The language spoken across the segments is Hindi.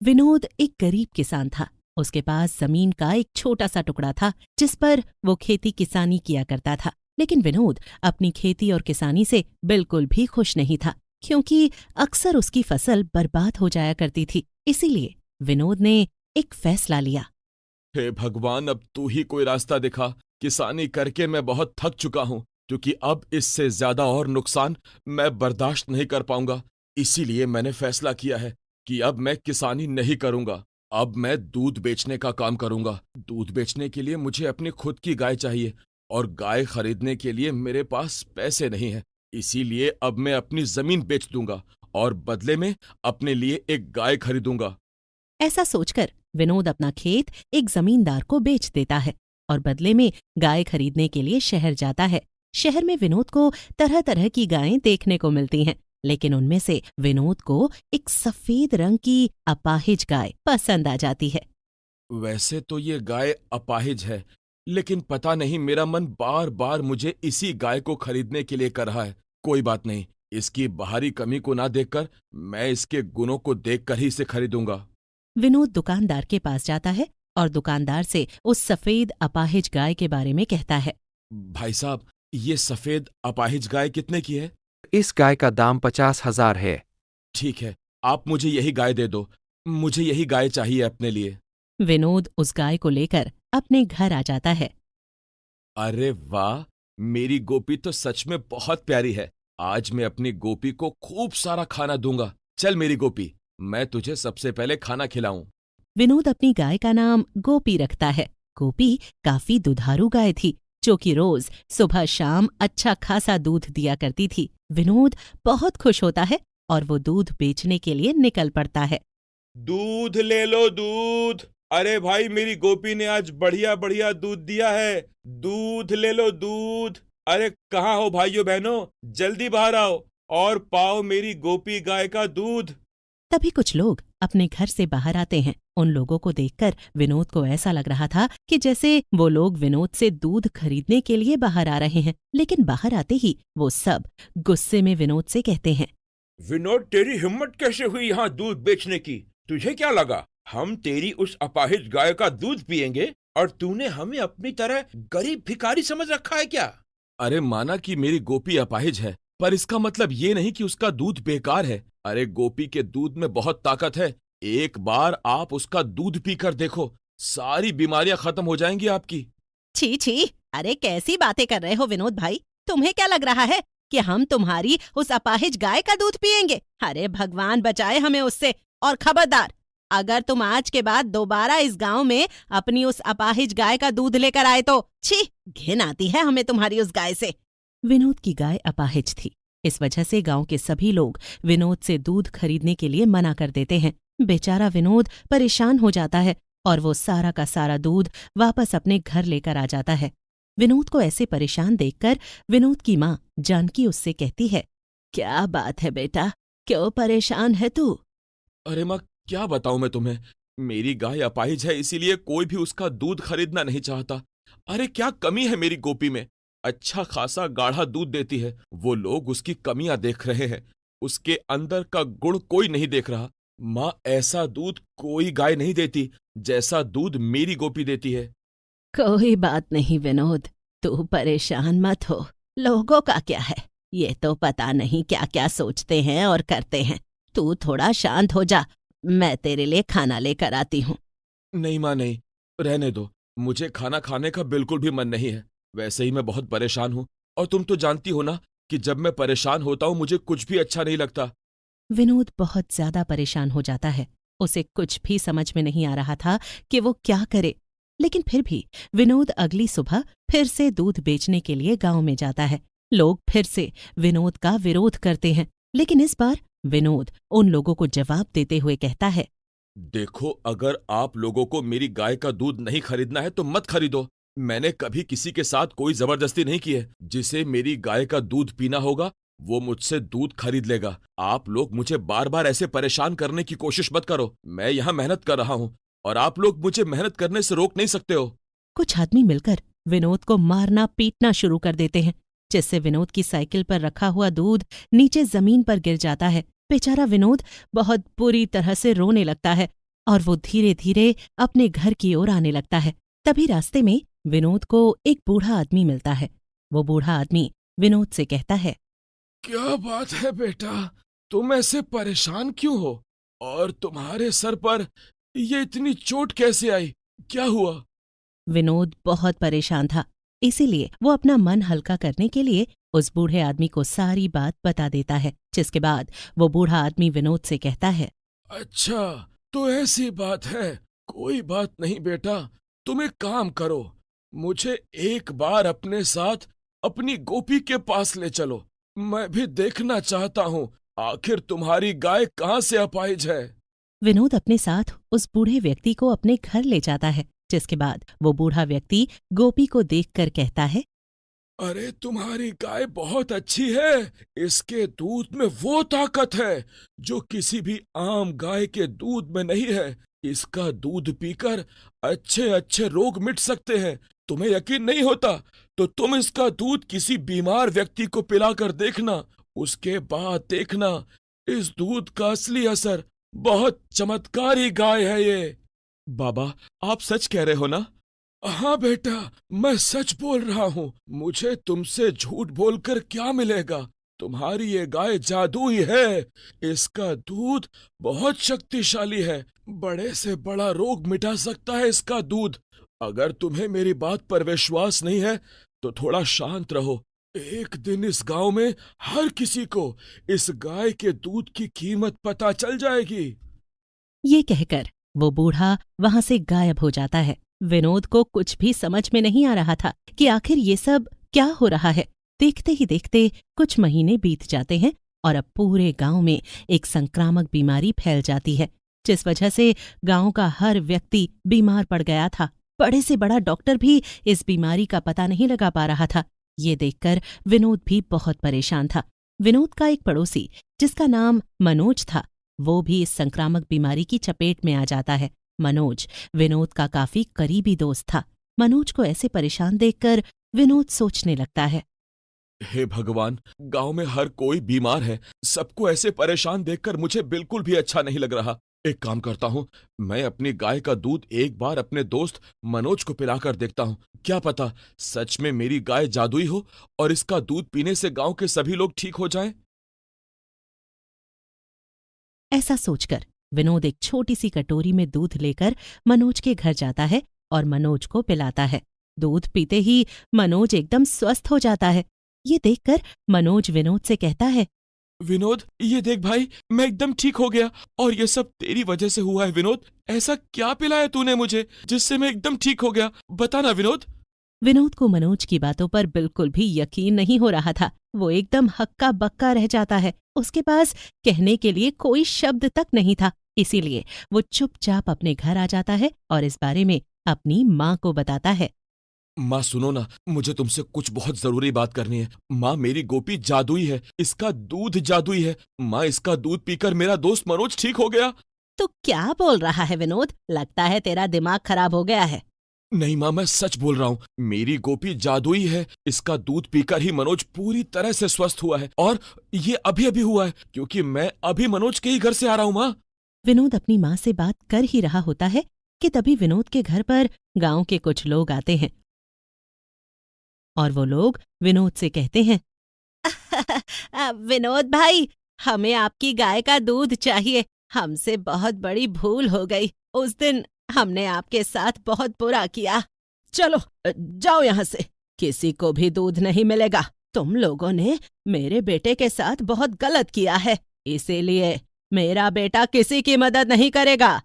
विनोद एक गरीब किसान था। उसके पास जमीन का एक छोटा सा टुकड़ा था जिस पर वो खेती किसानी किया करता था। लेकिन विनोद अपनी खेती और किसानी से बिल्कुल भी खुश नहीं था, क्योंकि अक्सर उसकी फसल बर्बाद हो जाया करती थी। इसीलिए विनोद ने एक फैसला लिया। हे भगवान, अब तू ही कोई रास्ता दिखा। किसानी करके मैं बहुत थक चुका हूँ, क्योंकि अब इससे ज्यादा और नुकसान मैं बर्दाश्त नहीं कर पाऊंगा। इसीलिए मैंने फैसला किया है कि अब मैं किसानी नहीं करूंगा। अब मैं दूध बेचने का काम करूंगा। दूध बेचने के लिए मुझे अपनी खुद की गाय चाहिए, और गाय खरीदने के लिए मेरे पास पैसे नहीं हैं। इसीलिए अब मैं अपनी जमीन बेच दूंगा और बदले में अपने लिए एक गाय खरीदूंगा। ऐसा सोचकर विनोद अपना खेत एक जमींदार को बेच देता है और बदले में गाय खरीदने के लिए शहर जाता है। शहर में विनोद को तरह तरह की गायें देखने को मिलती हैं, लेकिन उनमें से विनोद को एक सफेद रंग की अपाहिज गाय पसंद आ जाती है। वैसे तो ये गाय अपाहिज है, लेकिन पता नहीं मेरा मन बार बार मुझे इसी गाय को खरीदने के लिए कर रहा है। कोई बात नहीं, इसकी बाहरी कमी को ना देखकर मैं इसके गुणों को देखकर ही इसे खरीदूंगा। विनोद दुकानदार के पास जाता है और दुकानदार से उस सफेद अपाहिज गाय के बारे में कहता है। भाई साहब, ये सफेद अपाहिज गाय कितने की है? इस गाय का दाम 50,000 है। ठीक है, आप मुझे यही गाय दे दो। मुझे यही गाय चाहिए अपने लिए। विनोद उस गाय को लेकर अपने घर आ जाता है। अरे वाह, मेरी गोपी तो सच में बहुत प्यारी है। आज मैं अपनी गोपी को खूब सारा खाना दूंगा। चल मेरी गोपी, मैं तुझे सबसे पहले खाना खिलाऊं। विनोद अपनी गाय का नाम गोपी रखता है। गोपी काफी दुधारू गाय थी, जो कि रोज सुबह शाम अच्छा खासा दूध दिया करती थी। विनोद बहुत खुश होता है और वो दूध बेचने के लिए निकल पड़ता है। दूध ले लो, दूध। अरे भाई, मेरी गोपी ने आज बढ़िया बढ़िया दूध दिया है। दूध ले लो, दूध। अरे कहाँ हो भाइयों बहनों, जल्दी बाहर आओ और पाओ मेरी गोपी गाय का दूध। तभी कुछ लोग अपने घर से बाहर आते हैं। उन लोगों को देखकर विनोद को ऐसा लग रहा था कि जैसे वो लोग विनोद से दूध खरीदने के लिए बाहर आ रहे हैं। लेकिन बाहर आते ही वो सब गुस्से में विनोद से कहते हैं। विनोद, तेरी हिम्मत कैसे हुई यहाँ दूध बेचने की? तुझे क्या लगा हम तेरी उस अपाहिज गाय का दूध पिएंगे और तूने हमें अपनी तरह गरीब भिखारी समझ रखा है क्या? अरे माना कि मेरी गोपी अपाहिज है, पर इसका मतलब ये नहीं कि उसका दूध बेकार है। अरे गोपी के दूध में बहुत ताकत है। एक बार आप उसका दूध पीकर देखो, सारी बीमारियां खत्म हो जाएंगी आपकी। छी छी, अरे कैसी बातें कर रहे हो विनोद भाई? तुम्हें क्या लग रहा है कि हम तुम्हारी उस अपाहिज गाय का दूध पिएंगे? अरे भगवान बचाए हमें उससे। और खबरदार, अगर तुम आज के बाद दोबारा इस गांव में अपनी उस अपाहिज गाय का दूध लेकर आए तो छी, घिन आती है हमें तुम्हारी उस गाय से। विनोद की गाय अपाहिज थी, इस वजह से गांव के सभी लोग विनोद से दूध खरीदने के लिए मना कर देते हैं। बेचारा विनोद परेशान हो जाता है और वो सारा का सारा दूध वापस अपने घर लेकर आ जाता है। विनोद को ऐसे परेशान देखकर विनोद की माँ जानकी उससे कहती है। क्या बात है बेटा, क्यों परेशान है तू? अरे माँ, क्या बताऊं मैं तुम्हें। मेरी गाय अपाहिज है, इसीलिए कोई भी उसका दूध खरीदना नहीं चाहता। अरे क्या कमी है मेरी गोपी में? अच्छा खासा गाढ़ा दूध देती है। वो लोग उसकी कमियां देख रहे हैं, उसके अंदर का गुण कोई नहीं देख रहा। माँ, ऐसा दूध कोई गाय नहीं देती जैसा दूध मेरी गोपी देती है। कोई बात नहीं विनोद, तू परेशान मत हो। लोगों का क्या है, ये तो पता नहीं क्या क्या सोचते हैं और करते हैं। तू थोड़ा शांत हो जा, मैं तेरे लिए खाना लेकर आती हूँ। नहीं माँ, नहीं, रहने दो। मुझे खाना खाने का बिल्कुल भी मन नहीं है। वैसे ही मैं बहुत परेशान हूँ, और तुम तो जानती हो ना कि जब मैं परेशान होता हूँ मुझे कुछ भी अच्छा नहीं लगता। विनोद बहुत ज्यादा परेशान हो जाता है। उसे कुछ भी समझ में नहीं आ रहा था कि वो क्या करे। लेकिन फिर भी विनोद अगली सुबह फिर से दूध बेचने के लिए गांव में जाता है। लोग फिर से विनोद का विरोध करते हैं, लेकिन इस बार विनोद उन लोगों को जवाब देते हुए कहता है। देखो, अगर आप लोगों को मेरी गाय का दूध नहीं खरीदना है तो मत खरीदो। मैंने कभी किसी के साथ कोई जबरदस्ती नहीं की है। जिसे मेरी गाय का दूध पीना होगा वो मुझसे दूध खरीद लेगा। आप लोग मुझे बार बार ऐसे परेशान करने की कोशिश मत करो। मैं यहाँ मेहनत कर रहा हूँ और आप लोग मुझे मेहनत करने से रोक नहीं सकते हो। कुछ आदमी मिलकर विनोद को मारना पीटना शुरू कर देते हैं, जिससे विनोद की साइकिल पर रखा हुआ दूध नीचे जमीन पर गिर जाता है। बेचारा विनोद बहुत बुरी तरह से रोने लगता है और वो धीरे धीरे अपने घर की ओर आने लगता है। तभी रास्ते में विनोद को एक बूढ़ा आदमी मिलता है। वो बूढ़ा आदमी विनोद से कहता है, क्या बात है बेटा, तुम ऐसे परेशान क्यों हो? और तुम्हारे सर पर ये इतनी चोट कैसे आई? क्या हुआ? विनोद बहुत परेशान था, इसीलिए वो अपना मन हल्का करने के लिए उस बूढ़े आदमी को सारी बात बता देता है। जिसके बाद वो बूढ़ा आदमी विनोद से कहता है, अच्छा, तो ऐसी बात है। कोई बात नहीं बेटा, तुम एक काम करो, मुझे एक बार अपने साथ अपनी गोपी के पास ले चलो। मैं भी देखना चाहता हूँ आखिर तुम्हारी गाय कहाँ से अपाहिज है। विनोद अपने साथ उस बूढ़े व्यक्ति को अपने घर ले जाता है। जिसके बाद वो बूढ़ा व्यक्ति गोपी को देखकर कहता है, अरे तुम्हारी गाय बहुत अच्छी है। इसके दूध में वो ताकत है जो किसी भी आम गाय के दूध में नहीं है। इसका दूध पीकर अच्छे अच्छे रोग मिट सकते हैं। तुम्हें यकीन नहीं होता तो तुम इसका दूध किसी बीमार व्यक्ति को पिलाकर देखना। उसके बाद देखना इस दूध का असली असर। बहुत चमत्कारी गाय है ये। बाबा, आप सच कह रहे हो ना? हाँ बेटा, मैं सच बोल रहा हूँ। मुझे तुमसे झूठ बोलकर क्या मिलेगा? तुम्हारी ये गाय जादुई है। इसका दूध बहुत शक्तिशाली है। बड़े से बड़ा रोग मिटा सकता है इसका दूध। अगर तुम्हें मेरी बात पर विश्वास नहीं है तो थोड़ा शांत रहो। एक दिन इस गांव में हर किसी को इस गाय के दूध की कीमत पता चल जाएगी। ये कहकर वो बूढ़ा वहां से गायब हो जाता है। विनोद को कुछ भी समझ में नहीं आ रहा था कि आखिर ये सब क्या हो रहा है। देखते ही देखते कुछ महीने बीत जाते हैं और अब पूरे गांव में एक संक्रामक बीमारी फैल जाती है, जिस वजह से गांव का हर व्यक्ति बीमार पड़ गया था। बड़े से बड़ा डॉक्टर भी इस बीमारी का पता नहीं लगा पा रहा था। ये देखकर विनोद भी बहुत परेशान था। विनोद का एक पड़ोसी जिसका नाम मनोज था, वो भी इस संक्रामक बीमारी की चपेट में आ जाता है। मनोज विनोद का काफी करीबी दोस्त था। मनोज को ऐसे परेशान देखकर विनोद सोचने लगता है, हे भगवान, गांव में हर कोई बीमार है। सबको ऐसे परेशान देखकर मुझे बिल्कुल भी अच्छा नहीं लग रहा। एक काम करता हूँ, मैं अपनी गाय का दूध एक बार अपने दोस्त मनोज को पिलाकर देखता हूँ। क्या पता सच में मेरी गाय जादुई हो और इसका दूध पीने से गांव के सभी लोग ठीक हो जाएं। ऐसा सोचकर विनोद एक छोटी सी कटोरी में दूध लेकर मनोज के घर जाता है और मनोज को पिलाता है। दूध पीते ही मनोज एकदम स्वस्थ हो जाता है। ये देखकर मनोज विनोद से कहता है, विनोद, ये देख भाई, मैं एकदम ठीक हो गया और ये सब तेरी वजह से हुआ है। विनोद, ऐसा क्या पिलाया तूने मुझे जिससे मैं एकदम ठीक हो गया? बता ना विनोद। विनोद को मनोज की बातों पर बिल्कुल भी यकीन नहीं हो रहा था। वो एकदम हक्का बक्का रह जाता है। उसके पास कहने के लिए कोई शब्द तक नहीं था। इसीलिए वो चुपचाप अपने घर आ जाता है और इस बारे में अपनी माँ को बताता है। माँ सुनो ना, मुझे तुमसे कुछ बहुत जरूरी बात करनी है। माँ, मेरी गोपी जादुई है। इसका दूध जादुई है। माँ, इसका दूध पीकर मेरा दोस्त मनोज ठीक हो गया। तो क्या बोल रहा है विनोद? लगता है तेरा दिमाग खराब हो गया है। नहीं माँ, मैं सच बोल रहा हूँ। मेरी गोपी जादुई है। इसका दूध पीकर ही मनोज पूरी तरह से स्वस्थ हुआ है और ये अभी अभी हुआ है क्योंकि मैं अभी मनोज के ही घर से आ रहा हूँ। माँ, विनोद अपनी माँ से बात कर ही रहा होता है कि तभी विनोद के घर पर गांव के कुछ लोग आते हैं और वो लोग विनोद से कहते हैं, विनोद भाई, हमें आपकी गाय का दूध चाहिए। हमसे बहुत बड़ी भूल हो गई। उस दिन हमने आपके साथ बहुत बुरा किया। चलो जाओ यहाँ से, किसी को भी दूध नहीं मिलेगा। तुम लोगों ने मेरे बेटे के साथ बहुत गलत किया है, इसीलिए मेरा बेटा किसी की मदद नहीं करेगा।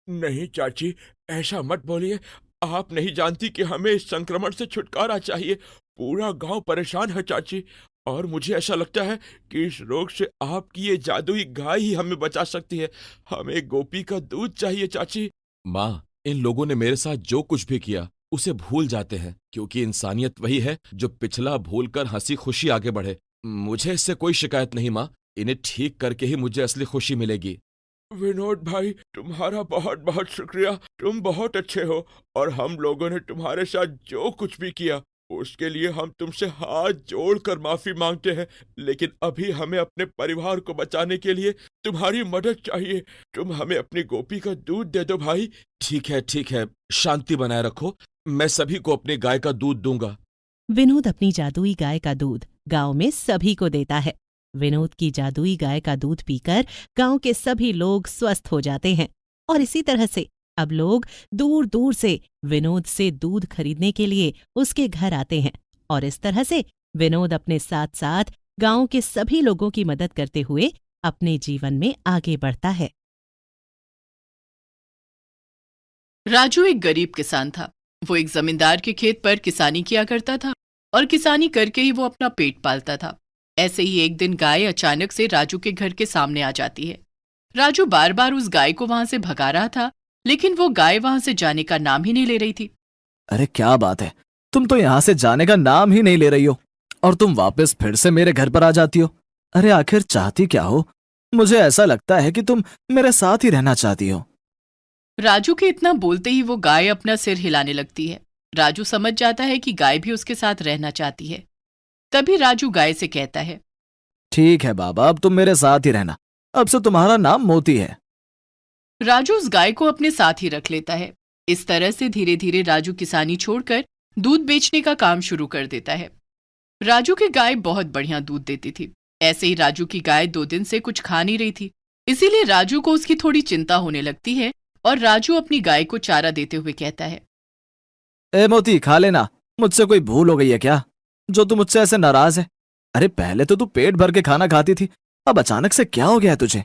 नहीं चाची, ऐसा मत बोलिए। आप नहीं जानती कि हमें इस संक्रमण से छुटकारा चाहिए। पूरा गांव परेशान है चाची, और मुझे ऐसा लगता है कि इस रोग से आपकी ये जादुई गाय ही हमें बचा सकती है। हमें गोपी का दूध चाहिए चाची। माँ, इन लोगों ने मेरे साथ जो कुछ भी किया उसे भूल जाते हैं क्योंकि इंसानियत वही है जो पिछला भूलकर हंसी खुशी आगे बढ़े। मुझे इससे कोई शिकायत नहीं माँ। इन्हें ठीक करके ही मुझे असली खुशी मिलेगी। विनोद भाई, तुम्हारा बहुत बहुत शुक्रिया। तुम बहुत अच्छे हो और हम लोगों ने तुम्हारे साथ जो कुछ भी किया उसके लिए हम तुमसे हाथ जोड़कर माफी मांगते हैं, लेकिन अभी हमें अपने परिवार को बचाने के लिए तुम्हारी मदद चाहिए। तुम हमें अपनी गोपी का दूध दे दो भाई। ठीक है, शांति बनाए रखो। मैं सभी को अपनी गाय का दूध दूंगा। विनोद अपनी जादुई गाय का दूध गांव में सभी को देता है। विनोद की जादुई गाय का दूध पीकर गांव के सभी लोग स्वस्थ हो जाते हैं और इसी तरह से अब लोग दूर दूर से विनोद से दूध खरीदने के लिए उसके घर आते हैं और इस तरह से विनोद अपने साथ साथ गांव के सभी लोगों की मदद करते हुए अपने जीवन में आगे बढ़ता है। राजू एक गरीब किसान था। वो एक जमींदार के खेत पर किसानी किया करता था और किसानी करके ही वो अपना पेट पालता था। ऐसे ही एक दिन गाय अचानक से राजू के घर के सामने आ जाती है। राजू बार बार उस गाय को वहां से भगा रहा था, लेकिन वो गाय वहां से जाने का नाम ही नहीं ले रही थी। अरे क्या बात है, तुम तो यहाँ से जाने का नाम ही नहीं ले रही हो और तुम वापस फिर से मेरे घर पर आ जाती हो। अरे आखिर चाहती क्या हो? मुझे ऐसा लगता है कि तुम मेरे साथ ही रहना चाहती हो। राजू के इतना बोलते ही वो गाय अपना सिर हिलाने लगती है। राजू समझ जाता है कि गाय भी उसके साथ रहना चाहती है। तभी राजू गाय से कहता है, ठीक है बाबा, अब तुम मेरे साथ ही रहना। अब से तुम्हारा नाम मोती है। राजू उस गाय को अपने साथ ही रख लेता है। इस तरह से धीरे धीरे राजू किसानी छोड़कर दूध बेचने का काम शुरू कर देता है। राजू की गाय बहुत बढ़िया दूध देती थी। ऐसे ही राजू की गाय 2 दिन से कुछ खा नहीं रही थी, इसीलिए राजू को उसकी थोड़ी चिंता होने लगती है और राजू अपनी गाय को चारा देते हुए कहता है, ए मोती, खा लेना। मुझसे कोई भूल हो गई है क्या, जो तू मुझसे ऐसे नाराज है? अरे पहले तो तू पेट भर के खाना खाती थी, अब अचानक से क्या हो गया है तुझे?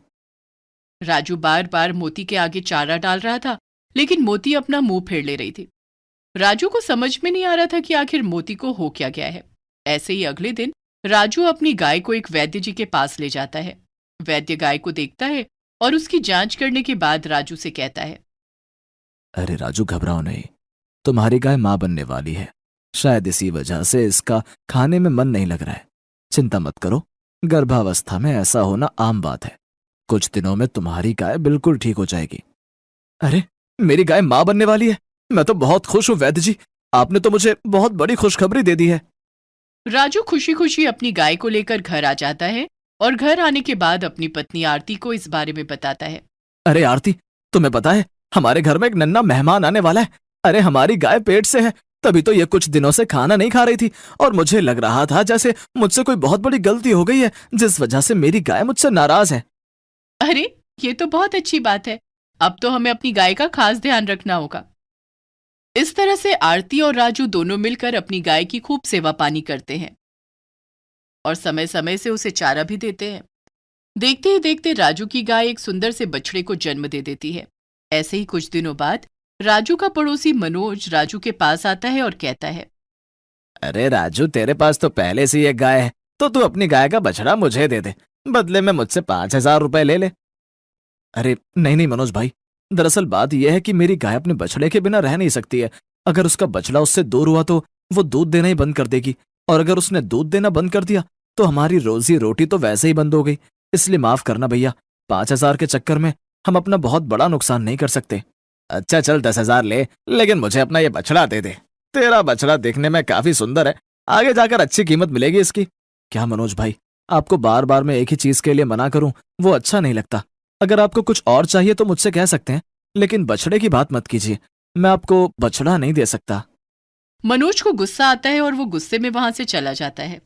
राजू बार बार मोती के आगे चारा डाल रहा था, लेकिन मोती अपना मुंह फेर ले रही थी। राजू को समझ में नहीं आ रहा था कि आखिर मोती को हो क्या गया है। ऐसे ही अगले दिन राजू अपनी गाय को एक वैद्य जी के पास ले जाता है। वैद्य गाय को देखता है और उसकी जांच करने के बाद राजू से कहता है, अरे राजू, घबराओ नहीं, तुम्हारी गाय मां बनने वाली है। शायद इसी वजह से इसका खाने में मन नहीं लग रहा है। चिंता मत करो, गर्भावस्था में ऐसा होना आम बात है। कुछ दिनों में तुम्हारी गाय बिल्कुल ठीक हो जाएगी। अरे मेरी गाय मां बनने वाली है, मैं तो बहुत खुश हूं वैद्य जी, आपने तो मुझे बहुत बड़ी खुशखबरी दे दी है। राजू खुशी खुशी अपनी गाय को लेकर घर आ जाता है और घर आने के बाद अपनी पत्नी आरती को इस बारे में बताता है। अरे आरती, तुम्हें पता है हमारे घर में एक नन्हा मेहमान आने वाला है। अरे हमारी गाय पेट से है, तभी तो ये कुछ दिनों से खाना नहीं खा रही थी और मुझे लग रहा था जैसे मुझसे कोई बहुत बड़ी गलती हो गई है, जिस वजह से मेरी गाय मुझसे नाराज है। अरे ये तो बहुत अच्छी बात है, अब तो हमें अपनी गाय का खास ध्यान रखना होगा। इस तरह से आरती और राजू दोनों मिलकर अपनी गाय की खूब सेवा पानी करते हैं और समय समय से उसे चारा भी देते हैं। देखते ही देखते राजू की गाय एक सुंदर से बछड़े को जन्म दे देती है। ऐसे ही कुछ दिनों बाद राजू का पड़ोसी मनोज राजू के पास आता है और कहता है, अरे राजू, तेरे पास तो पहले से ही एक गाय है, तो तू अपनी गाय का बछड़ा मुझे दे दे, बदले में मुझसे 5,000 रुपए ले ले। अरे नहीं मनोज भाई, दरअसल बात यह है कि मेरी गाय अपने बछड़े के बिना रह नहीं सकती है। अगर उसका बछड़ा उससे दूर हुआ तो वो दूध देना ही बंद कर देगी, और अगर उसने दूध देना बंद कर दिया तो हमारी रोजी रोटी तो वैसे ही बंद हो गई। इसलिए माफ करना भैया, 5,000 के चक्कर में हम अपना बहुत बड़ा नुकसान नहीं कर सकते। अच्छा चल 10,000 ले, लेकिन मुझे अपना ये बछड़ा दे दे। तेरा बछड़ा देखने में काफी सुंदर है, आगे जाकर अच्छी कीमत मिलेगी इसकी। क्या मनोज भाई, आपको बार बार मैं एक ही चीज के लिए मना करूं वो अच्छा नहीं लगता। अगर आपको कुछ और चाहिए तो मुझसे कह सकते हैं, लेकिन बछड़े की बात मत कीजिए, मैं आपको बछड़ा नहीं दे सकता। मनोज को गुस्सा आता है और वो गुस्से में वहां से चला जाता है।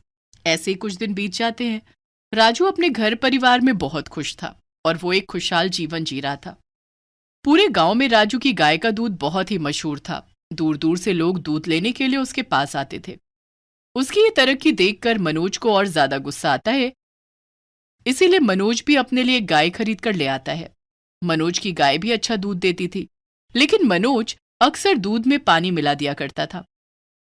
ऐसे ही कुछ दिन बीत जाते हैं। राजू अपने घर परिवार में बहुत खुश था और वो एक खुशहाल जीवन जी रहा था। पूरे गांव में राजू की गाय का दूध बहुत ही मशहूर था। दूर दूर से लोग दूध लेने के लिए उसके पास आते थे। उसकी ये तरक्की देखकर मनोज को और ज्यादा गुस्सा आता है, इसीलिए मनोज भी अपने लिए एक गाय खरीद कर ले आता है। मनोज की गाय भी अच्छा दूध देती थी, लेकिन मनोज अक्सर दूध में पानी मिला दिया करता था।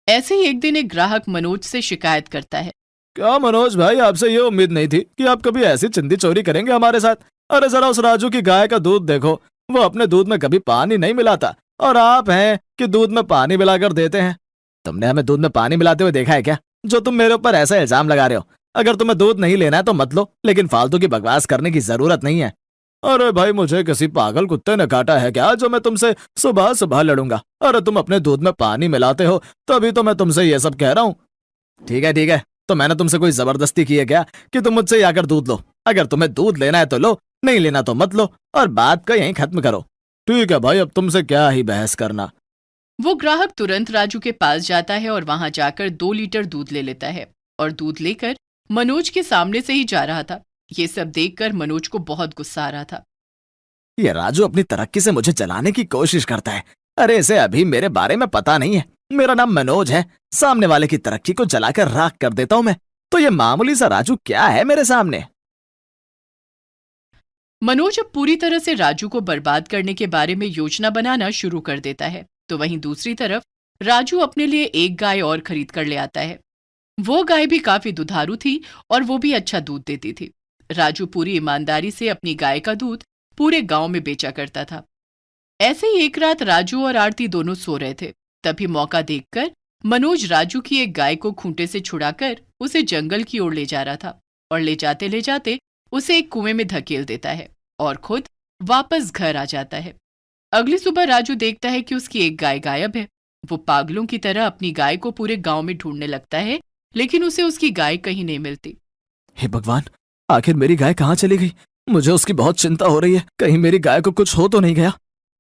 ऐसे ही एक दिन एक ग्राहक मनोज से शिकायत करता है, क्या मनोज भाई, आपसे ये उम्मीद नहीं थी कि आप कभी ऐसी चिंदी चोरी करेंगे हमारे साथ। अरे जरा उस राजू की गाय का दूध देखो, वो अपने दूध में कभी पानी नहीं मिलाता, और आप हैं कि दूध में पानी मिलाकर देते हैं। तुमने हमें दूध में पानी मिलाते हुए देखा है क्या, जो तुम मेरे ऊपर ऐसा इल्जाम लगा रहे हो? अगर तुम्हें दूध नहीं लेना है तो मत लो, लेकिन फालतू की बकवास करने की जरूरत नहीं है। अरे भाई, मुझे किसी पागल कुत्ते ने काटा है क्या जो मैं तुमसे सुबह सुबह लड़ूंगा? अरे तुम अपने दूध में पानी मिलाते हो, तभी तो मैं तुमसे ये सब कह रहा हूँ। ठीक है, तो मैंने तुमसे कोई जबरदस्ती की है क्या कि तुम मुझसे आकर दूध लो? अगर तुम्हें दूध लेना है तो लो, नहीं लेना तो मत लो, और बात को यहीं खत्म करो। ठीक है भाई, अब तुमसे क्या ही बहस करना। वो ग्राहक तुरंत राजू के पास जाता है और वहां जाकर 2 लीटर दूध ले लेता है और दूध लेकर मनोज के सामने से ही जा रहा था। ये सब देखकर मनोज को बहुत गुस्सा आ रहा था। ये राजू अपनी तरक्की से मुझे जलाने की कोशिश करता है। अरे इसे अभी मेरे बारे में पता नहीं है। मेरा नाम मनोज है, सामने वाले की तरक्की को जलाकर राख कर देता हूं मैं। तो ये मामूली सा राजू क्या है मेरे सामने? मनोज अब पूरी तरह से राजू को बर्बाद करने के बारे में योजना बनाना शुरू कर देता है। तो वहीं दूसरी तरफ राजू अपने लिए एक गाय और खरीद कर ले आता है। वो गाय भी काफी दुधारू थी और वो भी अच्छा दूध देती थी। राजू पूरी ईमानदारी से अपनी गाय का दूध पूरे गांव में बेचा करता था। ऐसे ही एक रात राजू और आरती दोनों सो रहे थे। तभी मौका देखकर मनोज राजू की एक गाय को खूंटे से छुड़ाकर उसे जंगल की ओर ले जा रहा था और ले जाते उसे एक कुएं में धकेल देता है और खुद वापस घर आ जाता है। अगली सुबह राजू देखता है कि उसकी एक गाय गायब है। वो पागलों की तरह अपनी गाय को पूरे गांव में ढूंढने लगता है, लेकिन उसे उसकी गाय कहीं नहीं मिलती। हे भगवान, आखिर मेरी गाय कहाँ चली गई? मुझे उसकी बहुत चिंता हो रही है। कहीं मेरी गाय को कुछ हो तो नहीं गया?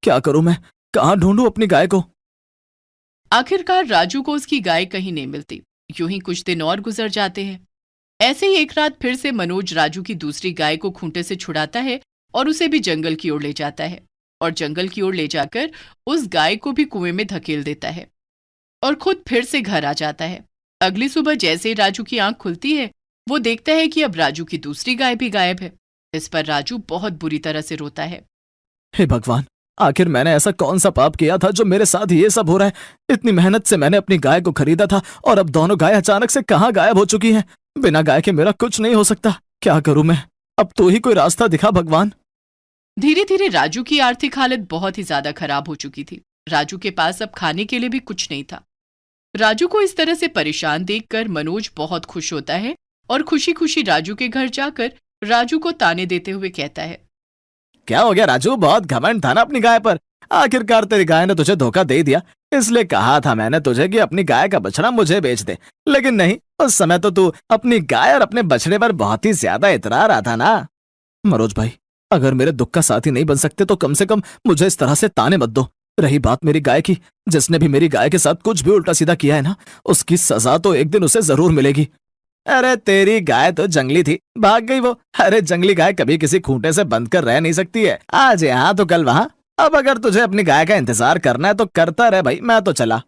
क्या करूं मैं? कहाँ ढूंढूं अपनी गाय को? आखिरकार राजू को उसकी गाय कहीं नहीं मिलती। यूं ही कुछ दिन और गुजर जाते हैं। ऐसे ही एक रात फिर से मनोज राजू की दूसरी गाय को खूंटे से छुड़ाता है और उसे भी जंगल की ओर ले जाता है और जंगल की ओर ले जाकर उस गाय को भी कुएं में धकेल देता है और खुद फिर से घर आ जाता है। अगली सुबह जैसे ही राजू की आंख खुलती है, वो देखता है कि अब राजू की दूसरी गाय भी गायब है। इस पर राजू बहुत बुरी तरह से रोता है। हे भगवान, आखिर मैंने ऐसा कौन सा पाप किया था जो मेरे साथ ये सब हो रहा है? इतनी मेहनत से मैंने अपनी गाय को खरीदा था और अब दोनों गाय अचानक से कहाँ गायब हो चुकी हैं। बिना गाय के मेरा कुछ नहीं हो सकता। क्या करूं मैं? अब तो ही कोई रास्ता दिखा भगवान। धीरे धीरे राजू की आर्थिक हालत बहुत ही ज्यादा खराब हो चुकी थी। राजू के पास अब खाने के लिए भी कुछ नहीं था। राजू को इस तरह से परेशान देखकर मनोज बहुत खुश होता है और खुशी खुशी राजू के घर जाकर राजू को ताने देते हुए कहता है, क्या हो गया राजू? बहुत घमंड था ना अपनी गाय पर। आखिरकार तेरी गाय ने तुझे धोखा दे दिया। इसलिए कहा था मैंने तुझे कि अपनी गाय का बछड़ा मुझे बेच दे, लेकिन नहीं, उस समय तो तू अपनी गाय और अपने बछड़े पर बहुत ही ज्यादा इतरा रहा था ना। मनोज भाई, अगर मेरे दुख का साथी नहीं बन सकते तो कम से कम मुझे इस तरह से ताने मत दो। रही बात मेरी गाय की, जिसने भी मेरी गाय के साथ कुछ भी उल्टा सीधा किया है ना, उसकी सजा तो एक दिन उसे जरूर मिलेगी। अरे तेरी गाय तो जंगली थी, भाग गई वो। अरे जंगली गाय कभी किसी खूंटे से बंद कर रह नहीं सकती है। आज यहाँ तो कल वहां। अब अगर तुझे अपनी गाय का इंतजार करना है तो करता रह भाई, मैं तो चला।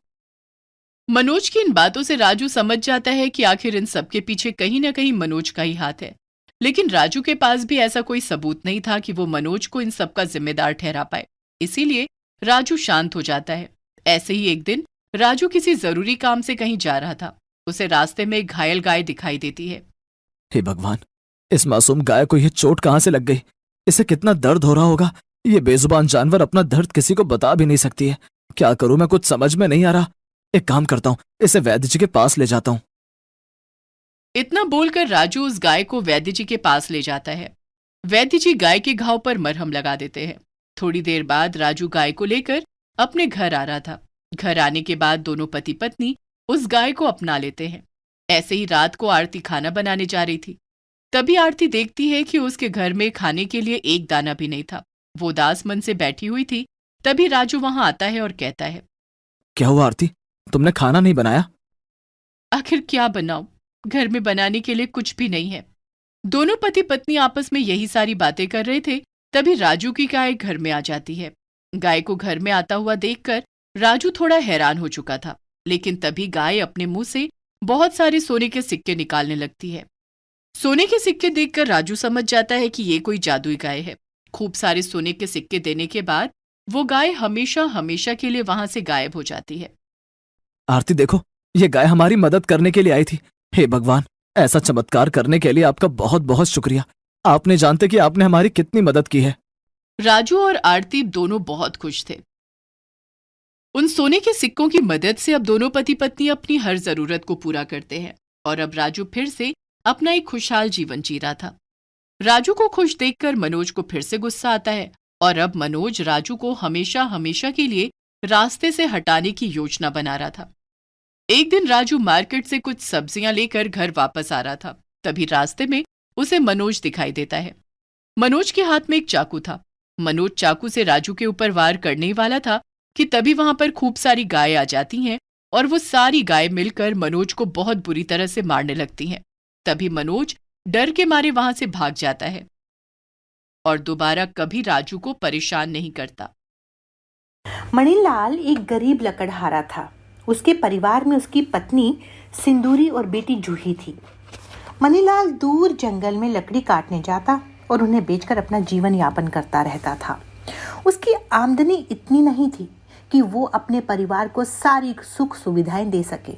मनोज की इन बातों से राजू समझ जाता है कि आखिर इन सब के पीछे कहीं ना कहीं मनोज का ही हाथ है। लेकिन राजू के पास भी ऐसा कोई सबूत नहीं था कि वो मनोज को इन सब का जिम्मेदार ठहरा पाए। इसीलिए राजू शांत हो जाता है। ऐसे ही एक दिन राजू किसी जरूरी काम से कहीं जा रहा था। उसे रास्ते में एक घायल गाय दिखाई देती है। हे भगवान, इस मासूम गाय को यह चोट कहाँ से लग गई? इसे कितना दर्द हो रहा होगा। ये बेजुबान जानवर अपना दर्द किसी को बता भी नहीं सकती है। क्या करूं मैं? कुछ समझ में नहीं आ रहा। एक काम करता हूं, इसे वैद्य जी के पास ले जाता हूं। इतना बोलकर राजू उस गाय को वैद्य जी के पास ले जाता है। वैद्य जी गाय के घाव पर मरहम लगा देते हैं। थोड़ी देर बाद राजू गाय को लेकर अपने घर आ रहा था। घर आने के बाद दोनों पति पत्नी उस गाय को अपना लेते हैं। ऐसे ही रात को आरती खाना बनाने जा रही थी। तभी आरती देखती है कि उसके घर में खाने के लिए एक दाना भी नहीं था। वो उदास मन से बैठी हुई थी। तभी राजू वहां आता है और कहता है, क्या हुआ आरती, तुमने खाना नहीं बनाया? आखिर क्या बनाऊं, घर में बनाने के लिए कुछ भी नहीं है। दोनों पति पत्नी आपस में यही सारी बातें कर रहे थे। तभी राजू की गाय घर में आ जाती है। गाय को घर में आता हुआ देखकर राजू थोड़ा हैरान हो चुका था, लेकिन तभी गाय अपने मुंह से बहुत सारे सोने के सिक्के निकालने लगती है। सोने के सिक्के देखकर राजू समझ जाता है कि ये कोई जादुई गाय है। खूब सारे सोने के सिक्के देने के बाद वो गाय हमेशा हमेशा के लिए वहां से गायब हो जाती है। आरती देखो, ये गाय हमारी मदद करने के लिए आई थी। हे भगवान, ऐसा चमत्कार करने के लिए आपका बहुत बहुत शुक्रिया। आप नहीं जानते कि आपने हमारी कितनी मदद की है। राजू और आरती दोनों बहुत खुश थे। उन सोने के सिक्कों की मदद से अब दोनों पति पत्नी अपनी हर जरूरत को पूरा करते हैं और अब राजू फिर से अपना एक खुशहाल जीवन जी रहा था। राजू को खुश देखकर मनोज को फिर से गुस्सा आता है और अब मनोज राजू को हमेशा हमेशा के लिए रास्ते से हटाने की योजना बना रहा था। एक दिन राजू मार्केट से कुछ सब्जियां लेकर घर वापस आ रहा था। तभी रास्ते में उसे मनोज दिखाई देता है। मनोज के हाथ में एक चाकू था। मनोज चाकू से राजू के ऊपर वार करने ही वाला था कि तभी वहां पर खूब सारी गायें आ जाती हैं और वो सारी गायें मिलकर मनोज को बहुत बुरी तरह से मारने लगती हैं। तभी मनोज डर के मारे वहां से भाग जाता है और दोबारा कभी राजू को परेशान नहीं करता। मणिलाल एक गरीब लकड़हारा था। उसके परिवार में उसकी पत्नी सिंदूरी और बेटी जूही थी। मणिलाल दूर जंगल में लकड़ी काटने जाता और उन्हें बेचकर अपना जीवन यापन करता रहता था। उसकी आमदनी इतनी नहीं थी कि वो अपने परिवार को सारी सुख सुविधाएं दे सके।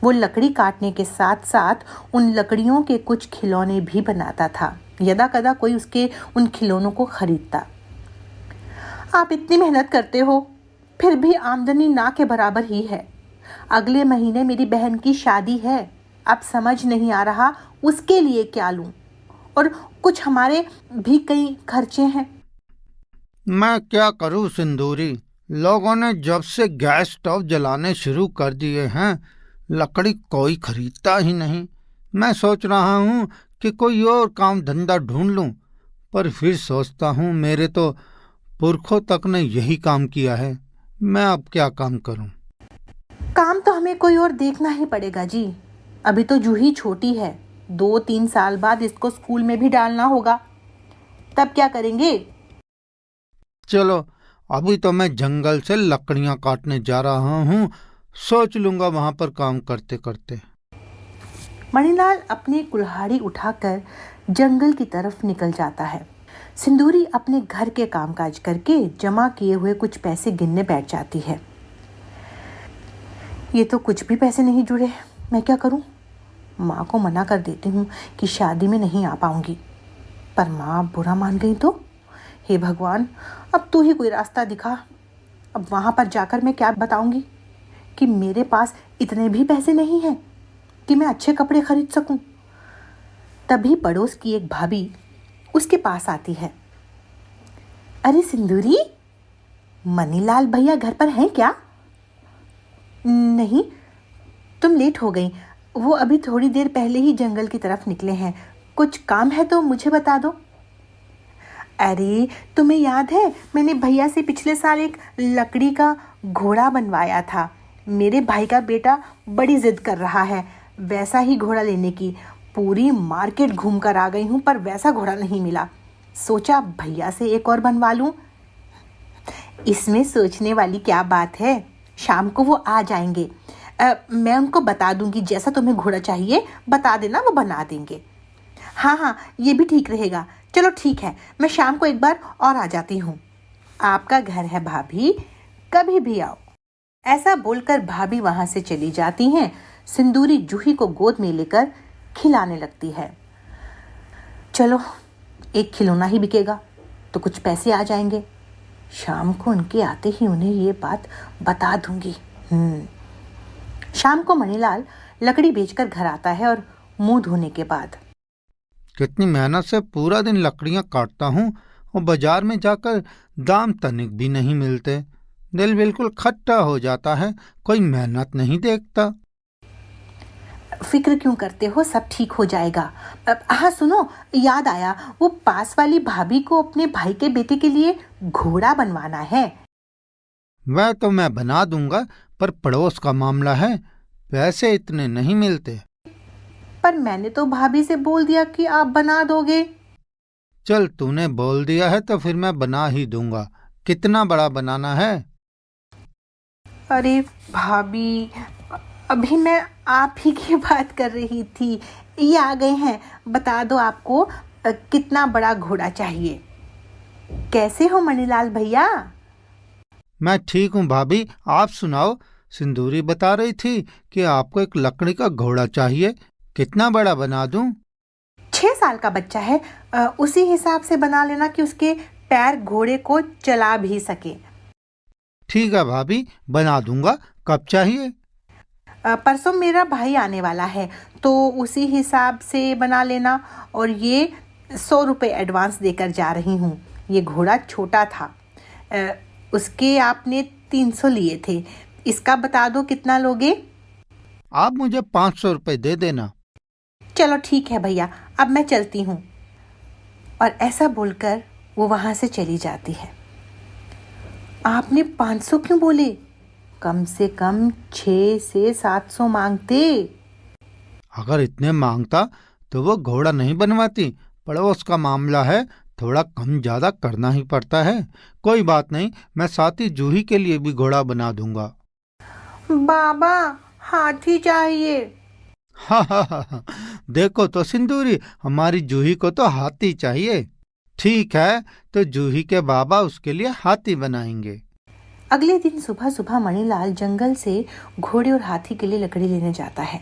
वो लकड़ी काटने के साथ साथ उन लकड़ियों के कुछ खिलौने भी बनाता था। यदा कदा कोई उसके उन खिलौनों को खरीदता। आप इतनी मेहनत करते हो, फिर भी आमदनी ना के बराबर ही है। अगले महीने मेरी बहन की शादी है। अब समझ नहीं आ रहा उसके लिए क्या लूं, और कुछ हमारे भी कई खर्चे हैं। मैं क्या करूं सिंदूरी, लोगों ने जब से गैस स्टोव जलाने शुरू कर दिए हैं, लकड़ी कोई खरीदता ही नहीं। मैं सोच रहा हूं कि कोई और काम धंधा ढूंढ लूं, पर फिर सोचता हूं मेरे तो पुरखों तक ने यही काम किया है। मैं अब क्या काम करूं? काम तो हमें कोई और देखना ही पड़ेगा जी। अभी तो जूही छोटी है, 2-3 साल बाद इसको स्कूल में भी डालना होगा। तब क्या करेंगे? चलो, अभी तो मैं जंगल से लकड़ियां काटने जा रहा हूं, सोच लूंगा वहां पर काम करते करते। मणिलाल अपनी कुल्हाड़ी उठाकर जंगल की तरफ निकल जाता है। सिंदूरी अपने घर के कामकाज करके जमा किए हुए कुछ पैसे गिनने बैठ जाती है। ये तो कुछ भी पैसे नहीं जुड़े, मैं क्या करूं? माँ को मना कर देती हूँ कि शादी में नहीं आ पाऊंगी, पर माँ बुरा मान गई तो? हे भगवान, अब तू ही कोई रास्ता दिखा। अब वहाँ पर जाकर मैं क्या बताऊंगी कि मेरे पास इतने भी पैसे नहीं हैं कि मैं अच्छे कपड़े खरीद सकूं। तभी पड़ोस की एक भाभी उसके पास आती है। अरे सिंदूरी, मणिलाल भैया घर पर हैं क्या? नहीं, तुम लेट हो गई। वो अभी थोड़ी देर पहले ही जंगल की तरफ निकले हैं। कुछ काम है तो मुझे बता दो। अरे तुम्हें याद है, मैंने भैया से पिछले साल एक लकड़ी का घोड़ा बनवाया था। मेरे भाई का बेटा बड़ी जिद कर रहा है वैसा ही घोड़ा लेने की। पूरी मार्केट घूम कर आ गई हूँ, पर वैसा घोड़ा नहीं मिला। सोचा भैया से एक और बनवा लूँ। इसमें सोचने वाली क्या बात है, शाम को वो आ जाएंगे। मैं उनको बता दूंगी जैसा तुम्हें घोड़ा चाहिए, बता देना, वो बना देंगे। हाँ, ये भी ठीक रहेगा। चलो ठीक है, मैं शाम को एक बार और आ जाती हूँ। आपका घर है भाभी, कभी भी आओ। ऐसा बोलकर भाभी वहाँ से चली जाती हैं। सिंदूरी जूही को गोद में लेकर खिलाने लगती है। चलो, एक खिलौना ही बिकेगा तो कुछ पैसे आ जाएंगे। शाम को उनके आते ही उन्हें ये बात बता दूंगी। शाम को मणिलाल लकड़ी बेचकर घर आता है और मुंह धोने के बाद, कितनी मेहनत से पूरा दिन लकड़ियां काटता हूँ और बाजार में जाकर दाम तनिक भी नहीं मिलते। दिल बिल्कुल खट्टा हो जाता है, कोई मेहनत नहीं देखता। फिक्र क्यों करते हो, सब ठीक हो जाएगा। हाँ सुनो, याद आया, वो पास वाली भाभी को अपने भाई के बेटे के लिए घोड़ा बनवाना है। वह तो मैं बना दूंगा, पर पड़ोस का मामला है, पैसे इतने नहीं मिलते। पर मैंने तो भाभी से बोल दिया कि आप बना दोगे। चल, तूने बोल दिया है तो फिर मैं बना ही दूंगा। कितना बड़ा बनाना है? अरे भाभी, अभी मैं आप ही की बात कर रही थी। ये आ गए हैं, बता दो आपको कितना बड़ा घोड़ा चाहिए। कैसे हो मणिलाल भैया? मैं ठीक हूँ भाभी, आप सुनाओ। सिंदूरी बता रही थी कि आपको एक लकड़ी का घोड़ा चाहिए, कितना बड़ा बना दूं? 6 साल का बच्चा है, उसी हिसाब से बना लेना कि उसके पैर घोड़े को चला भी सके। ठीक है भाभी, बना दूंगा। कब चाहिए? परसों मेरा भाई आने वाला है, तो उसी हिसाब से बना लेना। और ये 100 रुपये एडवांस देकर जा रही हूँ। ये घोड़ा छोटा था, उसके आपने 300 लिए थे। इसका बता दो कितना लोगे? आप मुझे 500 रुपये दे देना। चलो ठीक है भैया, अब मैं चलती हूँ। और ऐसा बोलकर वो वहाँ से चली जाती है। आपने 500 क्यों बोले? कम से कम 600 से 700 मांगते। अगर इतने मांगता तो वो घोड़ा नहीं बनवाती। पड़ोस का मामला है, थोड़ा कम ज्यादा करना ही पड़ता है। कोई बात नहीं, मैं साथी जूही के लिए भी घोड़ा बना दूंगा। बाबा, हाथी चाहिए। हा, देखो तो सिंदूरी, हमारी जूही को तो हाथी चाहिए। ठीक है, तो जूही के बाबा उसके लिए हाथी बनाएंगे। अगले दिन सुबह सुबह मणिलाल जंगल से घोड़े और हाथी के लिए लकड़ी लेने जाता है।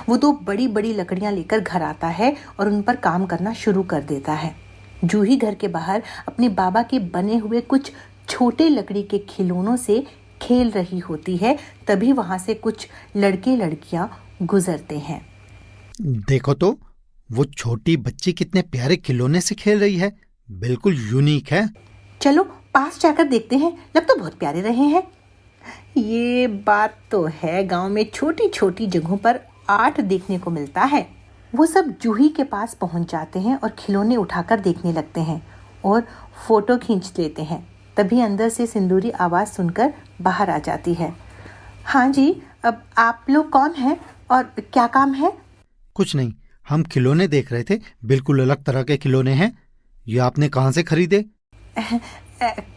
वो 2 बड़ी बड़ी लकड़ियां लेकर घर आता है और उन पर काम करना शुरू कर देता है। जूही घर के बाहर अपने बाबा के बने हुए कुछ छोटे लकड़ी के खिलौनों से खेल रही होती है। तभी वहां से कुछ लड़के लड़कियां गुजरते हैं। देखो तो वो छोटी बच्ची कितने प्यारे खिलौने से खेल रही है, बिल्कुल यूनिक है। चलो पास जाकर देखते हैं, लग तो बहुत प्यारे रहे हैं। ये बात तो है, गांव में छोटी छोटी जगहों पर आर्ट देखने को मिलता है। वो सब जूही के पास पहुंच जाते हैं और खिलौने उठाकर देखने लगते हैं और फोटो खींच लेते हैं। तभी अंदर से सिंदूरी आवाज़ सुनकर बाहर आ जाती है। हाँ जी, अब आप लोग कौन हैं और क्या काम है? कुछ नहीं, हम खिलौने देख रहे थे, बिल्कुल अलग तरह के खिलौने हैं। ये आपने कहाँ से खरीदे?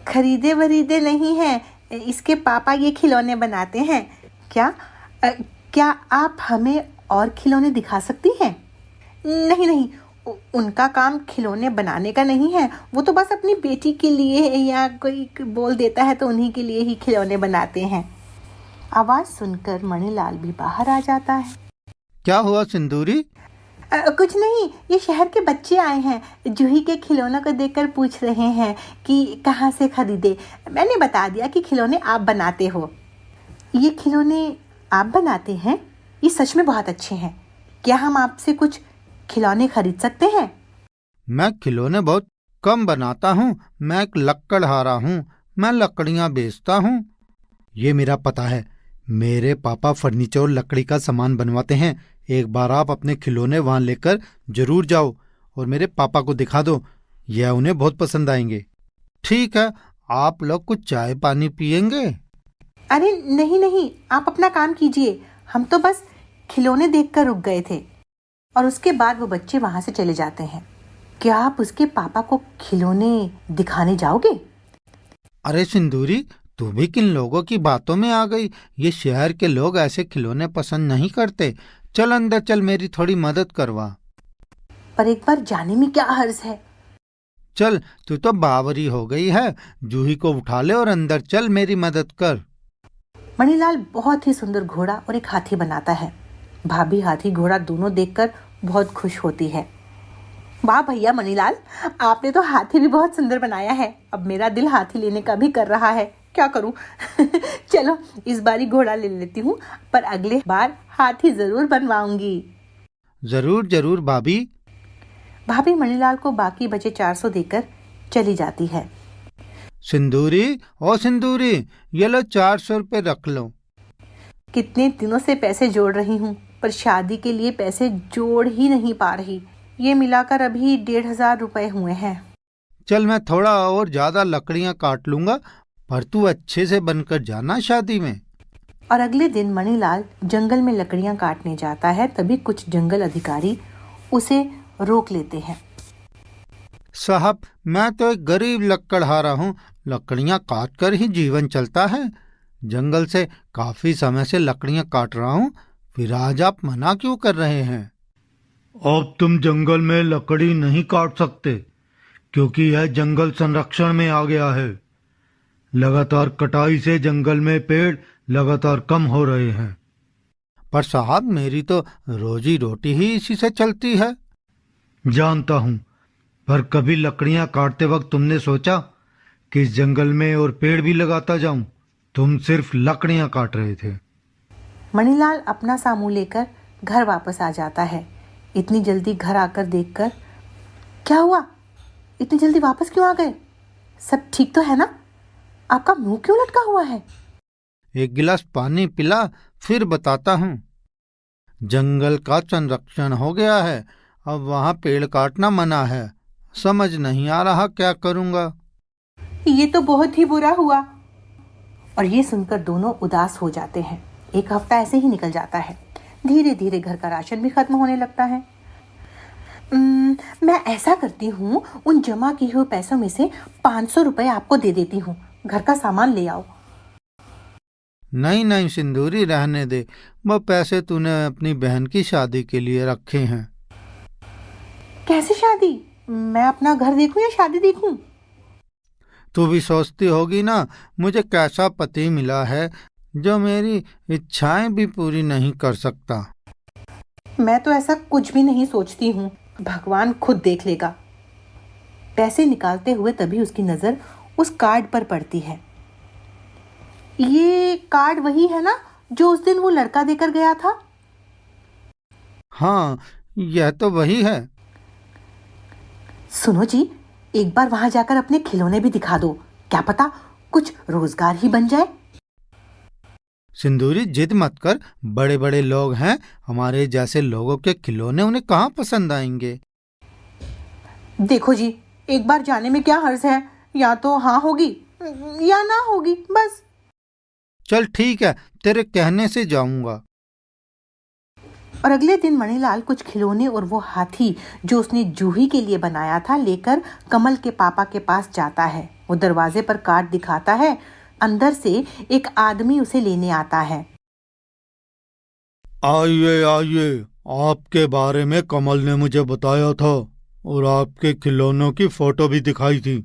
खरीदे वरीदे नहीं हैं, इसके पापा ये खिलौने बनाते हैं। क्या आप हमें और खिलौने दिखा सकती हैं? नहीं नहीं, उनका काम खिलौने बनाने का नहीं है। वो तो बस अपनी बेटी के लिए या कोई बोल देता है तो उन्हीं के लिए ही खिलौने बनाते हैं। आवाज़ सुनकर मणिलाल भी बाहर आ जाता है। क्या हुआ सिंदूरी? कुछ नहीं, ये शहर के बच्चे आए हैं, जूही के खिलौनों को देखकर पूछ रहे हैं कि कहाँ से खरीदे। मैंने बता दिया कि खिलौने आप बनाते हो। ये खिलौने आप बनाते हैं? ये सच में बहुत अच्छे हैं। क्या हम आपसे कुछ खिलौने खरीद सकते हैं? मैं खिलौने बहुत कम बनाता हूँ, मैं एक लक्कड़हारा हूँ, मैं लकड़ियाँ बेचता हूँ। ये मेरा पता है, मेरे पापा फर्नीचर और लकड़ी का सामान बनवाते हैं। एक बार आप अपने खिलौने वहाँ लेकर जरूर जाओ और मेरे पापा को दिखा दो, यह उन्हें बहुत पसंद आएंगे। ठीक है, आप लोग कुछ चाय पानी पियेंगे? अरे नहीं नहीं, आप अपना काम कीजिए, हम तो बस खिलौने देखकर रुक गए थे। और उसके बाद वो बच्चे वहाँ से चले जाते हैं। क्या आप उसके पापा को खिलौने दिखाने जाओगे? अरे सिंदूरी, तू भी किन लोगों की बातों में आ गई? ये शहर के लोग ऐसे खिलौने पसंद नहीं करते। चल अंदर चल, मेरी थोड़ी मदद करवा। पर एक बार जाने में क्या हर्ज है? चल, तू तो बावरी हो गई है, जूही को उठा ले और अंदर चल, मेरी मदद कर। मणिलाल बहुत ही सुंदर घोड़ा और एक हाथी बनाता है। भाभी हाथी घोड़ा दोनों देखकर बहुत खुश होती है। वाह भैया मणिलाल, आपने तो हाथी भी बहुत सुंदर बनाया है। अब मेरा दिल हाथी लेने का भी कर रहा है, क्या करूं? चलो इस बारी घोड़ा ले लेती हूँ, पर अगले बार हाथी जरूर बनवाऊंगी। जरूर जरूर भाभी। भाभी मणिलाल को बाकी बचे 400 देकर चली जाती है। सिंदूरी, ओ सिंदूरी, ये लो 400 रुपये रख लो। कितने दिनों से पैसे जोड़ रही हूँ, पर शादी के लिए पैसे जोड़ ही नहीं पा रही। ये मिलाकर अभी 1500 रुपए हुए हैं। चल, मैं थोड़ा और ज्यादा लकड़ियां काट लूंगा, पर तू अच्छे से बनकर जाना शादी में। और अगले दिन मणिलाल जंगल में लकड़ियां काटने जाता है। तभी कुछ जंगल अधिकारी उसे रोक लेते हैं। साहब, मैं तो एक गरीब लकड़हारा हूँ, लकड़ियां काट कर ही जीवन चलता है। जंगल से काफी समय से लकड़ियां काट रहा हूँ, फिर आज आप मना क्यों कर रहे हैं? अब तुम जंगल में लकड़ी नहीं काट सकते, क्योंकि यह जंगल संरक्षण में आ गया है। लगातार कटाई से जंगल में पेड़ लगातार कम हो रहे हैं। पर साहब, मेरी तो रोजी रोटी ही इसी से चलती है। जानता हूँ, पर कभी लकड़ियां काटते वक्त तुमने सोचा कि इस जंगल में और पेड़ भी लगाता जाऊं? तुम सिर्फ लकड़ियां काट रहे थे। मणिलाल अपना सामान लेकर घर वापस आ जाता है। इतनी जल्दी घर आकर देखकर क्या हुआ? इतनी जल्दी वापस क्यों आ गए? सब ठीक तो है ना? आपका मुंह क्यों लटका हुआ है? एक गिलास पानी पिला, फिर बताता हूँ। जंगल का संरक्षण हो गया है, अब वहाँ पेड़ काटना मना है। समझ नहीं आ रहा क्या करूँगा। ये तो बहुत ही बुरा हुआ। और ये सुनकर दोनों उदास हो जाते हैं। एक हफ्ता ऐसे ही निकल जाता है। धीरे धीरे घर का राशन भी खत्म होने लगता है। मैं ऐसा करती हूँ, उन जमा किए हुए पैसों में से 500 रुपए आपको दे देती हूँ। घर का सामान ले आओ। नहीं नहीं सिंदूरी, रहने दे। वो पैसे तूने अपनी बहन की शादी के लिए रखे हैं। कैसे शादी? मैं अपना घर देखूं या शादी देखूं? तू भी सोचती होगी ना, मुझे कैसा पति मिला है जो मेरी इच्छाएं भी पूरी नहीं कर सकता। मैं तो ऐसा कुछ भी नहीं सोचती हूँ। भगवान खुद देख लेगा। पैसे निकालते हुए तभी उसकी नजर उस कार्ड पर पड़ती है। ये कार्ड वही है ना जो उस दिन वो लड़का देकर गया था? हाँ, यह तो वही है। सुनो जी, एक बार वहां जाकर अपने खिलौने भी दिखा दो। क्या पता कुछ रोजगार ही बन जाए। सिंदूरी, जिद मत कर। बड़े बड़े लोग हैं, हमारे जैसे लोगों के खिलौने उन्हें कहाँ पसंद आएंगे। देखो जी, एक बार जाने में क्या हर्ज है? या तो हाँ होगी या ना होगी, बस। चल ठीक है, तेरे कहने से जाऊंगा। और अगले दिन मणिलाल कुछ खिलौने और वो हाथी जो उसने जूही के लिए बनाया था लेकर कमल के पापा के पास जाता है। वो दरवाजे पर कार्ड दिखाता है। अंदर से एक आदमी उसे लेने आता है। आइए आइए, आपके बारे में कमल ने मुझे बताया था और आपके खिलौनों की फोटो भी दिखाई थी।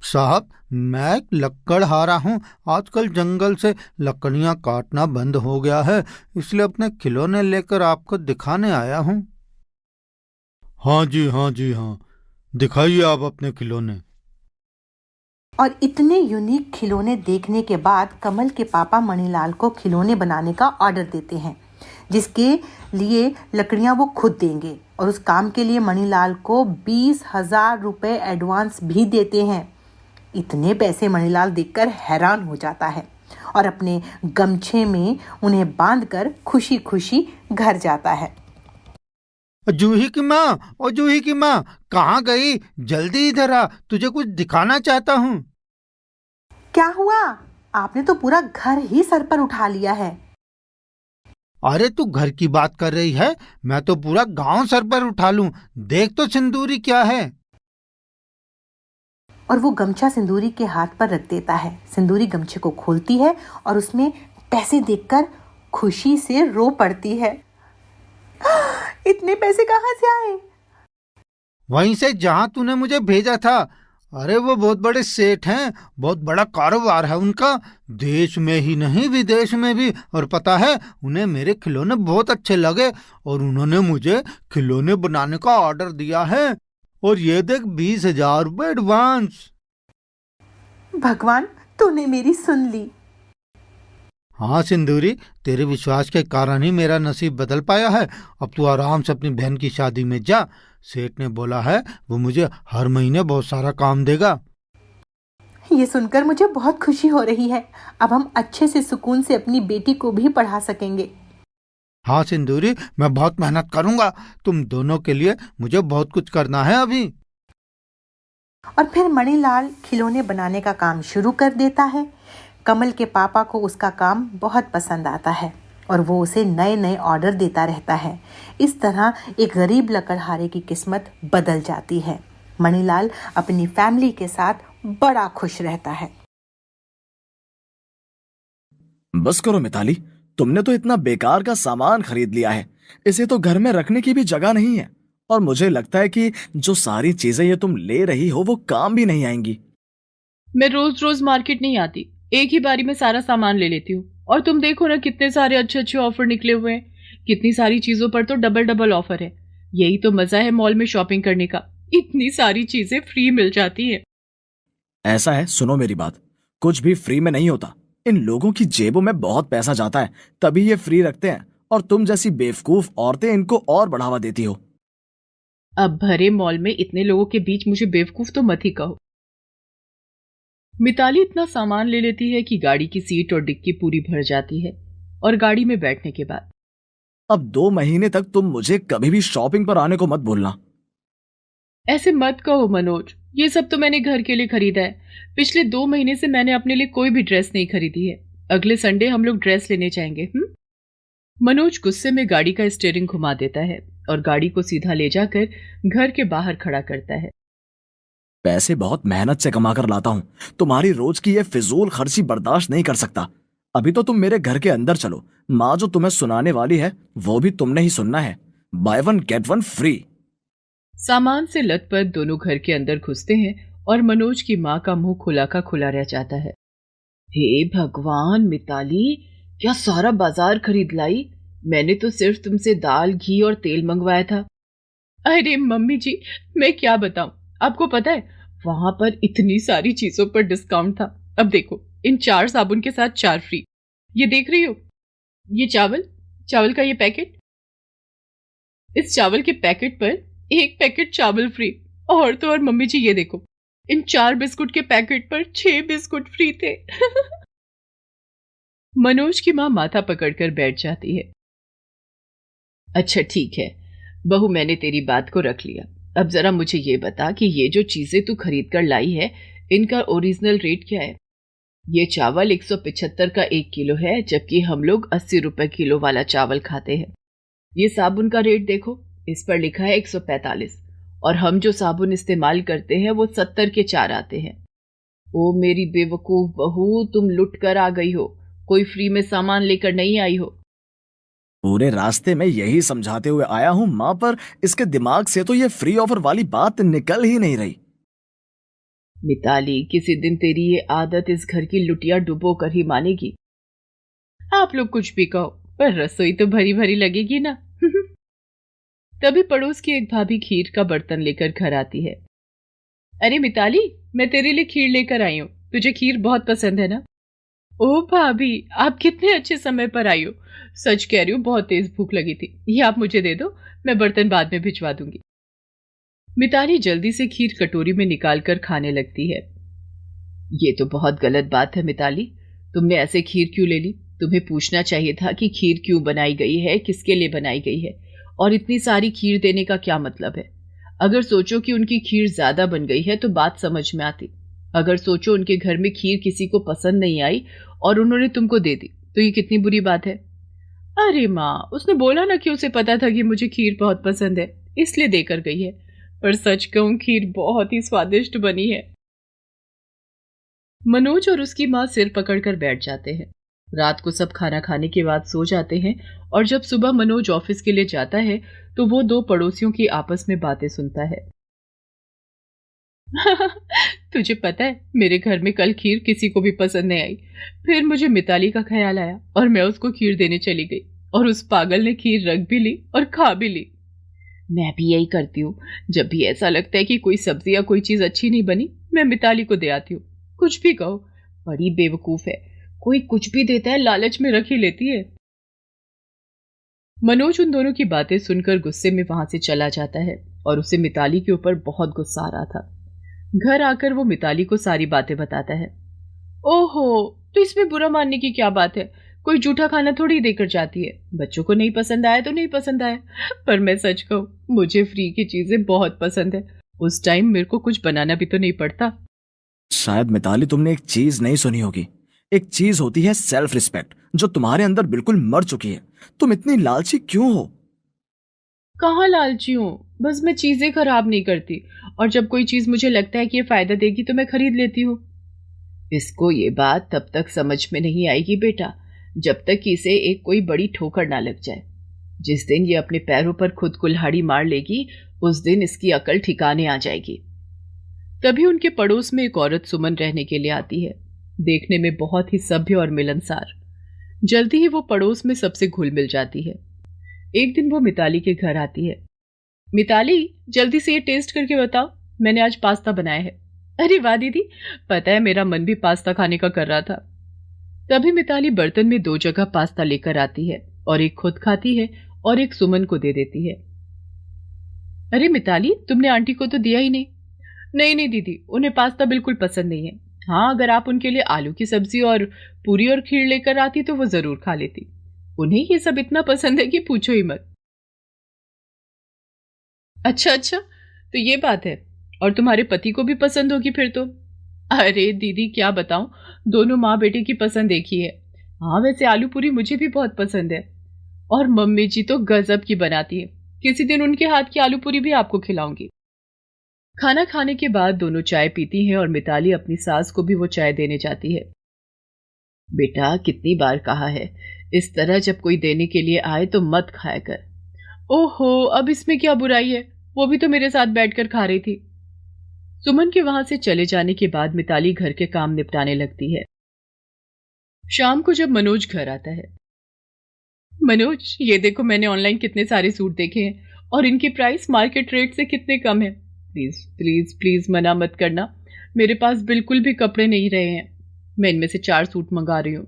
साहब, मैं लकड़हारा हूँ। आजकल जंगल से लकड़ियाँ काटना बंद हो गया है, इसलिए अपने खिलौने लेकर आपको दिखाने आया हूँ। हाँ जी, हाँ जी, हाँ, दिखाइए आप अपने खिलौने। और इतने यूनिक खिलौने देखने के बाद कमल के पापा मणिलाल को खिलौने बनाने का ऑर्डर देते हैं, जिसके लिए लकड़ियां वो खुद देंगे। और उस काम के लिए मणिलाल को 20,000 रुपए एडवांस भी देते हैं। इतने पैसे मणिलाल देखकर हैरान हो जाता है और अपने गमछे में उन्हें बांधकर खुशी खुशी घर जाता है। जूही की माँ, ओ जूही की माँ, कहाँ गई? जल्दी इधर आ, तुझे कुछ दिखाना चाहता हूँ। क्या हुआ? आपने तो पूरा घर ही सर पर उठा लिया है। अरे तू घर की बात कर रही है, मैं तो पूरा गांव सर पर उठा लूं। देख तो सिंदूरी क्या है। और वो गमछा सिंदूरी के हाथ पर रख देता है। सिंदूरी गमछे को खोलती है और उसमें पैसे देखकर खुशी से रो पड़ती है। इतने पैसे कहाँ से आए? वहीं से जहां तूने मुझे भेजा था। अरे वो बहुत बड़े सेठ हैं, बहुत बड़ा कारोबार है उनका, देश में ही नहीं विदेश में भी। और पता है, उन्हें मेरे खिलौने बहुत अच्छे लगे और उन्होंने मुझे खिलौने बनाने का ऑर्डर दिया है। और ये देख, 20,000 रुपये एडवांस। भगवान, तूने मेरी सुन ली। हाँ सिंदूरी, तेरे विश्वास के कारण ही मेरा नसीब बदल पाया है। अब तू आराम से अपनी बहन की शादी में जा। सेठ ने बोला है वो मुझे हर महीने बहुत सारा काम देगा। ये सुनकर मुझे बहुत खुशी हो रही है। अब हम अच्छे से सुकून से अपनी बेटी को भी पढ़ा सकेंगे। हाँ सिंदूरी, मैं बहुत मेहनत करूंगा। तुम दोनों के लिए मुझे बहुत कुछ करना है अभी। और फिर मणिलाल खिलौने बनाने का काम शुरू कर देता है। कमल के पापा को उसका काम बहुत पसंद आता है और वो उसे नए नए ऑर्डर देता रहता है। इस तरह एक गरीब लकड़हारे की किस्मत बदल जाती है। मणिलाल अपनी फैमिली के साथ बड़ा खुश रहता है। बस करो मिताली, तुमने तो इतना बेकार का सामान खरीद लिया है, इसे तो घर में रखने की भी जगह नहीं है। और मुझे लगता है कि जो सारी चीजें ये तुम ले रही हो वो काम भी नहीं आएंगी। मैं रोज रोज मार्केट नहीं आती, एक ही बारी में सारा सामान ले लेती हूँ। और तुम देखो ना, कितने सारे अच्छे अच्छे ऑफर निकले हुए हैं। कितनी सारी चीजों पर तो डबल डबल ऑफर है। यही तो मजा है मॉल में शॉपिंग करने का, इतनी सारी चीजें फ्री मिल जाती है। ऐसा है, सुनो मेरी बात, कुछ भी फ्री में नहीं होता। इन लोगों की जेबों में बहुत पैसा जाता है, तभी ये फ्री रखते हैं। और तुम जैसी बेवकूफ औरतें इनको और बढ़ावा देती हो। अब भरे मॉल में इतने लोगों के बीच मुझे बेवकूफ तो मत ही कहो। मिताली इतना सामान ले लेती है कि गाड़ी की सीट और डिक्की पूरी भर जाती है। और गाड़ी में बैठने के बाद, अब 2 महीने तक तुम मुझे कभी भी शॉपिंग पर आने को मत बोलना। ऐसे मत कहो मनोज, ये सब तो मैंने घर के लिए खरीदा है। पिछले 2 महीने से मैंने अपने लिए कोई भी ड्रेस नहीं खरीदी है। अगले संडे हम लोग ड्रेस लेने जाएंगे। मनोज गुस्से में गाड़ी का स्टीयरिंग घुमा देता है और गाड़ी को सीधा ले जाकर घर के बाहर खड़ा करता है। पैसे बहुत मेहनत से कमा कर लाता हूं, तुम्हारी रोज की ये फिजूल खर्ची बर्दाश्त नहीं कर सकता। अभी तो तुम मेरे घर के अंदर चलो, माँ जो तुम्हें सुनाने वाली है वो भी तुमने ही सुनना है। Buy 1 get 1 free. सामान से लथपथ दोनों घर के अंदर घुसते हैं और मनोज की माँ का मुंह खुला का खुला रह जाता है। हे भगवान मिताली, क्या सारा बाजार खरीद लाई? मैंने तो सिर्फ तुमसे दाल, घी और तेल मंगवाया था। अरे मम्मी जी, मैं क्या बताऊं, आपको पता है वहां पर इतनी सारी चीजों पर डिस्काउंट था। अब देखो, इन 4 साबुन के साथ 4 फ्री। ये देख रही हो, ये चावल का ये पैकेट, इस चावल के पैकेट पर 1 पैकेट चावल फ्री। और तो और मम्मी जी ये देखो, इन 4 बिस्कुट के पैकेट पर 6 बिस्कुट फ्री थे। मनोज की मां माथा पकड़कर बैठ जाती है। अच्छा ठीक है बहू, मैंने तेरी बात को रख लिया। अब जरा मुझे ये बता कि ये जो चीजें तू खरीद कर लाई है, इनका ओरिजिनल रेट क्या है? ये चावल 175 का 1 किलो है, जबकि हम लोग 80 रुपए किलो वाला चावल खाते हैं। ये साबुन का रेट देखो, इस पर लिखा है 145, और हम जो साबुन इस्तेमाल करते हैं वो 70 के 4 आते हैं। ओ मेरी बेवकूफ बहू, तुम लुट कर आ गई हो, कोई फ्री में सामान लेकर नहीं आई हो। पूरे रास्ते में यही समझाते हुए आया हूं माँ, पर इसके दिमाग से तो ये फ्री ऑफर वाली बात निकल ही नहीं रही। मिताली, किसी दिन तेरी ये आदत इस घर की लुटिया डुबो कर ही मानेगी। आप लोग कुछ भी कहो, पर रसोई तो भरी भरी लगेगी ना। तभी पड़ोस की एक भाभी खीर का बर्तन लेकर घर आती है। अरे मिताली, मैं तेरे लिए खीर लेकर आई हूँ, तुझे खीर बहुत पसंद है ना? ओ भाभी, आप कितने अच्छे समय पर आई हो। सच कह रही हूँ, बहुत तेज भूख लगी थी। ये आप मुझे दे दो, मैं बर्तन बाद में भिजवा दूंगी। मिताली जल्दी से खीर कटोरी में निकालकर खाने लगती है। ये तो बहुत गलत बात है मिताली, तुमने ऐसे खीर क्यों ले ली? तुम्हें पूछना चाहिए था कि खीर क्यों बनाई गई है, किसके लिए बनाई गई है, और इतनी सारी खीर देने का क्या मतलब है? अगर सोचो कि उनकी खीर ज्यादा बन गई है तो बात समझ में आती। अगर सोचो उनके घर में खीर किसी को पसंद नहीं आई और उन्होंने तुमको दे दी, तो ये कितनी बुरी बात है। अरे माँ, उसने बोला ना कि उसे पता था कि मुझे खीर बहुत पसंद है, इसलिए देकर गई है। पर सच कहूं, खीर बहुत ही स्वादिष्ट बनी है। मनोज और उसकी माँ सिर पकड़कर बैठ जाते हैं। रात को सब खाना खाने के बाद सो जाते हैं और जब सुबह मनोज ऑफिस के लिए जाता है तो वो 2 पड़ोसियों की आपस में बातें सुनता है। तुझे पता है, मेरे घर में कल खीर किसी को भी पसंद नहीं आई। फिर मुझे मिताली का ख्याल आया और मैं उसको खीर देने चली गई, और उस पागल ने खीर रख भी ली और खा भी ली। मैं भी यही करती हूँ, जब भी ऐसा लगता है कि कोई सब्जी या कोई चीज अच्छी नहीं बनी, मैं मिताली को दे आती हूँ। कुछ भी कहो, बड़ी बेवकूफ है, कोई कुछ भी देता है लालच में रख ही लेती है। मनोज उन दोनों की बातें सुनकर गुस्से में वहां से चला जाता है और उसे मिताली के ऊपर बहुत गुस्सा आ रहा था। घर आकर वो मिताली को सारी बातें बताता है। ओहो, तो इसमें बुरा मानने की क्या बात है? कोई जूठा खाना थोड़ी देकर जाती है। बच्चों को नहीं पसंद आया तो नहीं पसंद आया, पर मैं सच कहूं, मुझे फ्री की चीजें बहुत पसंद है। उस टाइम मेरे को कुछ बनाना भी तो नहीं पड़ता। शायद मिताली तुमने एक चीज नहीं सुनी होगी। एक चीज होती है सेल्फ रिस्पेक्ट, जो तुम्हारे अंदर बिल्कुल मर चुकी है। तुम इतनी लालची क्यों हो? कहाँ लालची हूँ, बस मैं चीजें खराब नहीं करती, और जब कोई चीज मुझे लगता है कि ये फायदा देगी तो मैं खरीद लेती हूँ। इसको ये बात तब तक समझ में नहीं आएगी बेटा, जब तक कि इसे एक कोई बड़ी ठोकर ना लग जाए। जिस दिन ये अपने पैरों पर खुद कुल्हाड़ी मार लेगी, उस दिन इसकी अकल ठिकाने आ जाएगी। तभी उनके पड़ोस में एक औरत सुमन रहने के लिए आती है, देखने में बहुत ही सभ्य और मिलनसार। जल्दी ही वो पड़ोस में सबसे घुल मिल जाती है। एक दिन वो मिताली के घर आती है। मिताली, जल्दी से ये टेस्ट करके बताओ, मैंने आज पास्ता बनाया है। अरे वाह दीदी, पता है मेरा मन भी पास्ता खाने का कर रहा था। तभी मिताली बर्तन में 2 जगह पास्ता लेकर आती है और एक खुद खाती है और एक सुमन को दे देती है। अरे मिताली, तुमने आंटी को तो दिया ही नहीं। नहीं नहीं दीदी, उन्हें पास्ता बिल्कुल पसंद नहीं है। हाँ, अगर आप उनके लिए आलू की सब्जी और पूरी और खीर लेकर आती तो वो जरूर खा लेती। उन्हें ये सब इतना पसंद है कि पूछो ही मत। अच्छा अच्छा, तो ये बात है। और तुम्हारे पति को भी पसंद होगी फिर तो। अरे दीदी क्या बताऊं, दोनों माँ बेटे की पसंद एक ही है। हाँ, वैसे आलू पूरी मुझे भी बहुत पसंद है। और मम्मी जी तो गजब की बनाती है। किसी दिन उनके हाथ की आलू पूरी भी आपको खिलाऊंगी। खाना खाने के बाद दोनों चाय पीती हैं और मिताली अपनी सास को भी वो चाय देने जाती है। बेटा, कितनी बार कहा है, इस तरह जब कोई देने के लिए आए तो मत खाया कर। ओहो, अब इसमें क्या बुराई है, वो भी तो मेरे साथ बैठकर खा रही थी। सुमन के वहां से चले जाने के बाद मिताली घर के काम निपटाने लगती है। शाम को जब मनोज घर आता है, मनोज ये देखो, मैंने ऑनलाइन कितने सारे सूट देखे हैं और इनकी प्राइस मार्केट रेट से कितने कम है। प्लीज प्लीज प्लीज मना मत करना, मेरे पास बिल्कुल भी कपड़े नहीं रहे हैं। मैं इनमें से 4 सूट मंगा रही हूँ।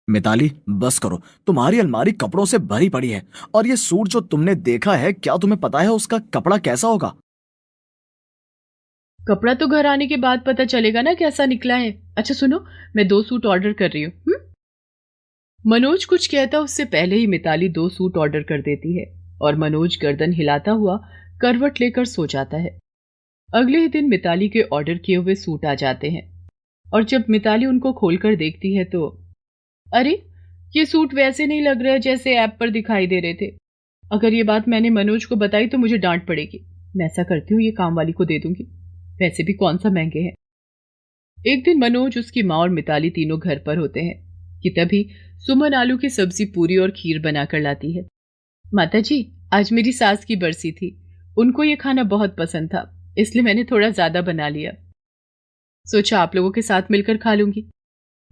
मिताली बस करो, तुम्हारी अलमारी कपड़ों से भरी पड़ी है। और ये सूट जो तुमने देखा है, क्या तुम्हें पता है उसका कपड़ा कैसा होगा? कपड़ा तो घर आने के बाद पता चलेगा ना कैसा निकला है। अच्छा सुनो, मैं 2 सूट ऑर्डर कर रही हूँ। मनोज कुछ कहता उससे पहले ही मिताली 2 सूट ऑर्डर कर देती है और मनोज गर्दन हिलाता हुआ करवट लेकर सो जाता है। अगले ही दिन मिताली के ऑर्डर किए हुए सूट आ जाते हैं और जब मिताली उनको खोलकर देखती है तो अरे, ये सूट वैसे नहीं लग रहे जैसे ऐप पर दिखाई दे रहे थे। अगर ये बात मैंने मनोज को बताई तो मुझे डांट पड़ेगी। मैं ऐसा करती हूँ, ये काम वाली को दे दूंगी, वैसे भी कौन सा महंगे हैं। एक दिन मनोज, उसकी माँ और मिताली तीनों घर पर होते हैं कि तभी सुमन आलू की सब्जी, पूरी और खीर बनाकर लाती है। माता जी, आज मेरी सास की बरसी थी, उनको ये खाना बहुत पसंद था, इसलिए मैंने थोड़ा ज्यादा बना लिया। सोचा आप लोगों के साथ मिलकर खा लूंगी।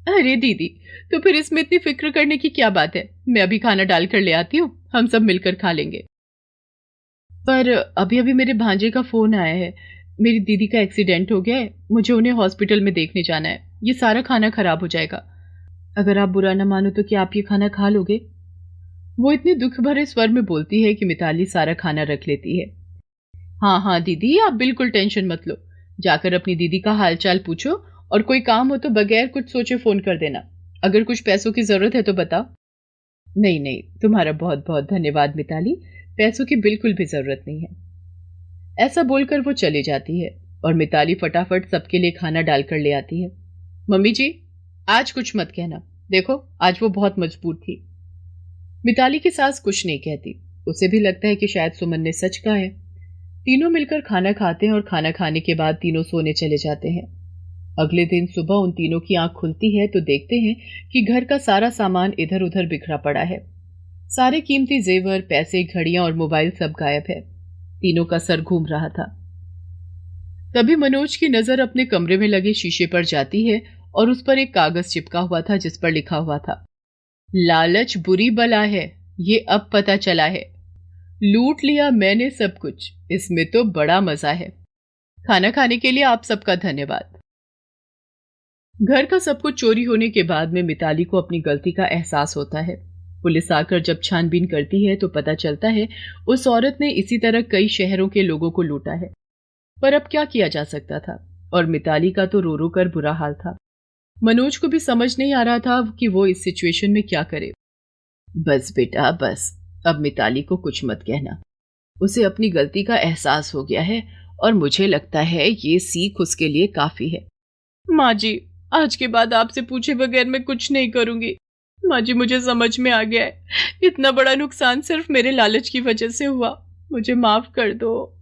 अरे दीदी, तो फिर इसमें इतनी फिक्र करने की क्या बात है, मैं अभी खाना डाल कर ले आती हूँ, हम सब मिलकर खा लेंगे। पर अभी अभी मेरे भांजे का फोन आया है, मेरी दीदी का एक्सीडेंट हो गया है, मुझे उन्हें हॉस्पिटल में देखने जाना है, ये सारा खाना खराब हो जाएगा। अगर आप बुरा न मानो तो क्या आप ये खाना खा लोगे? वो इतने दुख भरे स्वर में बोलती है कि मिताली सारा खाना रख लेती है। हाँ हाँ दीदी, आप बिल्कुल टेंशन मत लो, जाकर अपनी दीदी का हालचाल पूछो और कोई काम हो तो बगैर कुछ सोचे फोन कर देना। अगर कुछ पैसों की जरूरत है तो बताओ। नहीं नहीं, तुम्हारा बहुत बहुत धन्यवाद मिताली, पैसों की बिल्कुल भी जरूरत नहीं है। ऐसा बोलकर वो चली जाती है और मिताली फटाफट सबके लिए खाना डालकर ले आती है। मम्मी जी, आज कुछ मत कहना, देखो आज वो बहुत मजबूर थी। मिताली की सास कुछ नहीं कहती, उसे भी लगता है कि शायद सुमन ने सच कहा है। तीनों मिलकर खाना खाते हैं और खाना खाने के बाद तीनों सोने चले जाते हैं। अगले दिन सुबह उन तीनों की आंख खुलती है तो देखते हैं कि घर का सारा सामान इधर उधर बिखरा पड़ा है। सारे कीमती जेवर, पैसे, घड़ियां और मोबाइल सब गायब है। तीनों का सर घूम रहा था। तभी मनोज की नजर अपने कमरे में लगे शीशे पर जाती है और उस पर एक कागज चिपका हुआ था जिस पर लिखा हुआ था, लालच बुरी बला है, ये अब पता चला है। लूट लिया मैंने सब कुछ, इसमें तो बड़ा मजा है। खाना खाने के लिए आप सबका धन्यवाद। घर का सब कुछ चोरी होने के बाद में मिताली को अपनी गलती का एहसास होता है। पुलिस आकर जब छानबीन करती है तो पता चलता है उस औरत ने इसी तरह कई शहरों के लोगों को लूटा है। पर अब क्या किया जा सकता था, और मिताली का तो रो रो कर बुरा हाल था। मनोज को भी समझ नहीं आ रहा था कि वो इस सिचुएशन में क्या करे। बस बेटा बस, अब मिताली को कुछ मत कहना, उसे अपनी गलती का एहसास हो गया है और मुझे लगता है ये सीख उसके लिए काफी है। माँ जी, आज के बाद आपसे पूछे बगैर मैं कुछ नहीं करूंगी। माँ जी, मुझे समझ में आ गया है, इतना बड़ा नुकसान सिर्फ मेरे लालच की वजह से हुआ, मुझे माफ कर दो।